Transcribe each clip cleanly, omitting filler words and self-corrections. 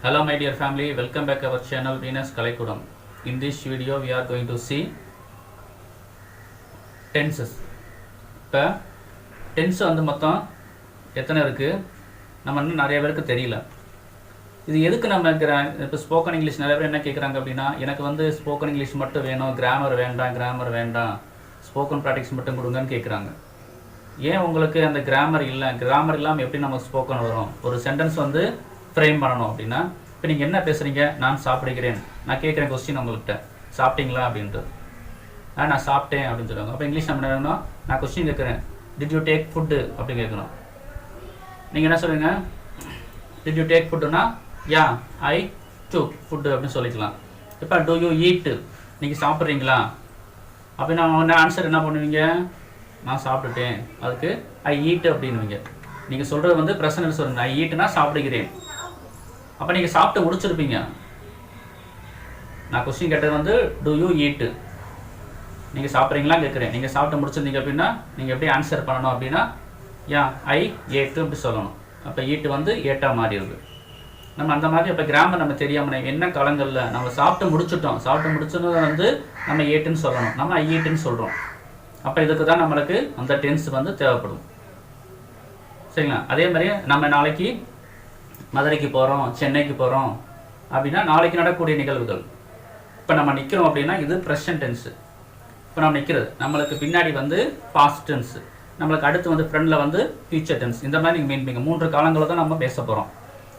Hello my dear family, welcome back to our channel Venus Kalaikudam. In this video we are going to see tenses. இப்போ tense வந்து மொத்தம் எத்தனை இருக்குது நம்ம இன்னும் நிறைய பேருக்கு தெரியல. இது எதுக்கு நம்ம இப்போ ஸ்போக்கன் இங்கிலீஷ் நிறைய பேர் என்ன கேட்குறாங்க அப்படின்னா, எனக்கு வந்து ஸ்போக்கன் இங்கிலீஷ் மட்டும் வேணும், கிராமர் வேண்டாம், ஸ்போக்கன் ப்ராக்டிக்ஸ் மட்டும் கொடுங்கன்னு கேட்குறாங்க. ஏன் உங்களுக்கு அந்த கிராமர் இல்லாமல் எப்படி நம்ம ஸ்போக்கன் வரும்? ஒரு சென்டென்ஸ் வந்து ஃப்ரேம் பண்ணணும் அப்படின்னா, இப்போ நீங்கள் என்ன பேசுகிறீங்க? நான் சாப்பிடுகிறேன். நான் கேட்குறேன் கொஸ்டின் உங்கள்கிட்ட, சாப்பிட்டீங்களா அப்படின்ட்டு. நான் சாப்பிட்டேன் அப்படின்னு சொல்லுவாங்க. அப்போ இங்கிலீஷ் நம்ம என்ன, நான் கொஸ்டின் கேட்குறேன், டிட் யூ டேக் ஃபுட்டு அப்படின்னு கேட்கணும். நீங்கள் என்ன சொல்லுவீங்க? டிட் யூ டேக் ஃபுட்டுன்னா யா ஐ டுக் ஃபுட்டு அப்படின்னு சொல்லிக்கலாம். இப்போ டு யூ ஈட்டு, நீங்கள் சாப்பிட்றீங்களா அப்படின்னா உடனே ஆன்சர் என்ன பண்ணுவீங்க? நான் சாப்பிட்டுட்டேன், அதுக்கு ஐ ஈட்டு அப்படின்னுவீங்க. நீங்கள் சொல்கிறது வந்து ப்ரெசன்ட் சொல்லுங்க, ஐ ஈட்டுனா சாப்பிடுகிறேன். அப்போ நீங்கள் சாப்பிட்டு முடிச்சிருப்பீங்க. நான் கொஸ்டின் கேட்டது வந்து டு யூ ஈட்டு, நீங்கள் சாப்பிட்றீங்களா கேட்குறேன். நீங்கள் சாப்பிட்டு முடிச்சிருந்தீங்க அப்படின்னா நீங்கள் எப்படி ஆன்சர் பண்ணணும் அப்படின்னா யா ஐ ஏட்டு அப்படி சொல்லணும். அப்போ ஈட்டு வந்து ஏட்டாக மாறிடுது. நம்ம அந்த மாதிரி அப்போ கிராமர் நம்ம தெரியாமல் என்ன காலங்களில் நம்ம சாப்பிட்டு முடிச்சது வந்து நம்ம ஏட்டுன்னு சொல்லணும், நம்ம ஐ ஈட்டுன்னு சொல்கிறோம். அப்போ இதுக்கு தான் நம்மளுக்கு அந்த டென்ஸ் வந்து தேவைப்படும். சரிங்களா? அதே மாதிரி நம்ம நாளைக்கு மதுரைக்கு போகிறோம், சென்னைக்கு போகிறோம் அப்படின்னா நாளைக்கு நடக்கக்கூடிய நிகழ்வுகள். இப்போ நம்ம நிற்கிறோம் அப்படின்னா இது ப்ரெசன்ட் டென்ஸு. இப்போ நம்ம நிற்கிறது, நம்மளுக்கு பின்னாடி வந்து பாஸ்ட் டென்ஸு, நம்மளுக்கு அடுத்து வந்து ஃப்ரெண்டில் வந்து ஃபியூச்சர் டென்ஸ். இந்த மாதிரி நீங்கள் மீன் பண்ணுங்க. 3 காலங்களை தான் நம்ம பேச போகிறோம்.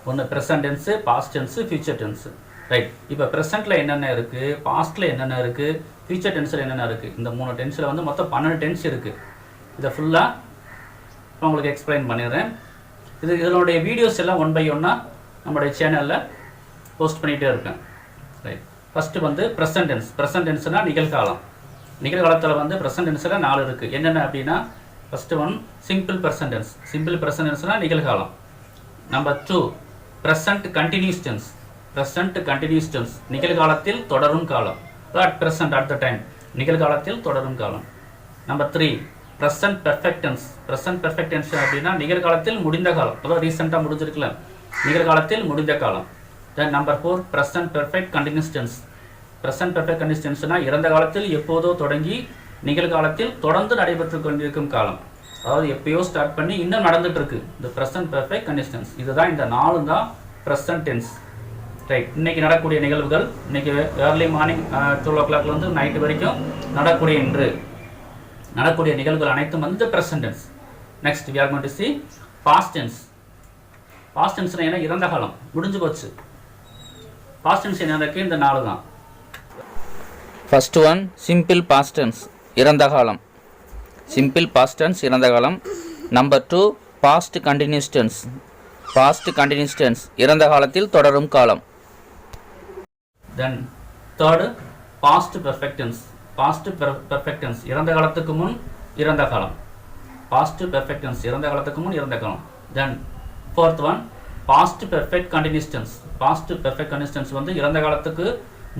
ஒன்று present tense, past tense, future tense. Right. இப்போ ப்ரெசென்ட்டில் என்னென்ன இருக்குது, பாஸ்ட்டில் என்னென்ன இருக்குது, ஃபியூச்சர் டென்ஸில் என்னென்ன இருக்குது, இந்த 3 டென்ஸில் வந்து மொத்தம் 12 டென்ஸ் இருக்குது. இதை ஃபுல்லாக உங்களுக்கு எக்ஸ்பிளைன் பண்ணிடுறேன். இதனுடைய வீடியோஸ் எல்லாம் 1 by 1 நம்மளுடைய சேனலில் போஸ்ட் பண்ணிகிட்டே இருக்கேன். ரைட். ஃபஸ்ட்டு வந்து ப்ரெசன்ட் டென்ஸ். ப்ரெசன்ட் டென்ஸ்னால் நிகழ்காலம். நிகழ்காலத்தில் வந்து ப்ரெசன்ட் டென்ஸில் 4 இருக்குது. என்னென்ன அப்படின்னா, first one simple present tense. Simple present டென்ஸ்னால் நிகழ்காலம். Number 2 present continuous tense. Present continuous tense நிகழ்காலத்தில் தொடரும் காலம். At present, at the time, நிகழ்காலத்தில் தொடரும் காலம். Number 3 present perfect tense. Present perfect tense அப்படின்னா நிகழ்காலத்தில் முடிந்த காலம், அதாவது ரீசெண்டாக முடிஞ்சிருக்கல, நிகழ்காலத்தில் முடிந்த காலம். Then number 4 present perfect continuous tense. Present perfect continuous டென்ஸ்னா இறந்த காலத்தில் எப்போதோ தொடங்கி நிகழ்காலத்தில் தொடர்ந்து நடைபெற்று கொண்டிருக்கும் காலம். அதாவது எப்பயோ ஸ்டார்ட் பண்ணி இன்னும் நடந்துட்டு இருக்கு. இந்த ப்ரெசன்ட் பெர்ஃபெக்ட் கண்டினியூஸ் டென்ஸ். இதுதான் இந்த 4 தான் ப்ரெசன்ட் டென்ஸ். ரைட். இன்னைக்கு நடக்கக்கூடிய நிகழ்வுகள், இன்னைக்கு ஏர்லி மார்னிங் 12 o'clock வந்து நைட்டு வரைக்கும் நடக்கக்கூடிய நிகழ்வுகள் அனைத்தும் வந்து present tense. Next we are going to see past tense. past tense என்ன? இறந்த காலம், முடிஞ்சு போச்சு. past tense என்ன இருக்கு? இந்த 4 தான். First one simple past tense, இறந்த காலம். சிம்பிள் பாஸ்ட் டென்ஸ், இறந்த காலம். Number 2 past continuous tense. Past continuous tense, இறந்த காலத்தில் தொடரும் காலம். Then third past perfect tense. Past perfect tense, இறந்த காலத்துக்கு முன் இறந்த காலம். பாஸ்ட் பெர்ஃபெக்ட் டென்ஸ், இறந்த காலத்துக்கு முன் இறந்த காலம். Then fourth one past perfect continuous tense. Past perfect continuous tense வந்து இறந்த காலத்துக்கு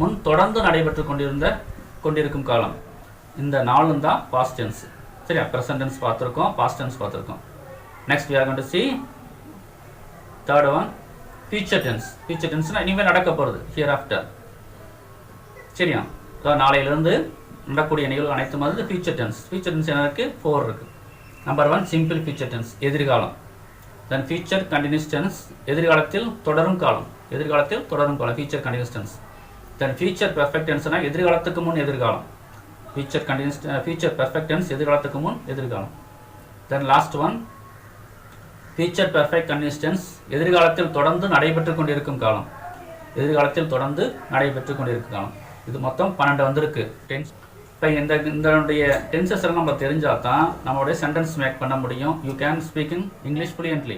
முன் தொடர்ந்து நடைபெற்று கொண்டிருக்கும் காலம். இந்த 4 தான் பாஸ்ட் டென்ஸ். சரியா? ப்ரெசன்ட் டென்ஸ் பார்த்துருக்கோம், பாஸ்ட் டென்ஸ் பார்த்துருக்கோம். Next we are going to see third one future tense. future tense இனிமேல் நடக்க போகிறது, ஹியர் ஆஃப்டர். சரியா? நாளையிலிருந்து நடக்கக்கூடிய நிகழ்வு அனைத்தும் வந்து ஃபியூச்சர் டென்ஸ். ஃபியூச்சர் டென்ஸ் என்ன இருக்குது? 4 இருக்குது. நம்பர் 1 சிம்பிள் ஃபியூச்சர் டென்ஸ், எதிர்காலம். தென் ஃபியூச்சர் கண்டினியூஸ் டென்ஸ், எதிர்காலத்தில் தொடரும் காலம். Future continuous tense. Then future perfect டென்ஸ்னா எதிர்காலத்துக்கு முன் எதிர்காலம். ஃபியூச்சர் பெர்ஃபெக்ட் டென்ஸ், எதிர்காலத்துக்கு முன் எதிர்காலம். Then last one future perfect continuous tense, எதிர்காலத்தில் தொடர்ந்து நடைபெற்று கொண்டிருக்கும் காலம். இது மொத்தம் 12 வந்திருக்கு டென்ஸ். இப்போ இதனுடைய டென்சஸ் எல்லாம் நம்ம தெரிஞ்சால் தான் நம்மளுடைய சென்டென்ஸ் மேக் பண்ண முடியும். You can speak in English fluently.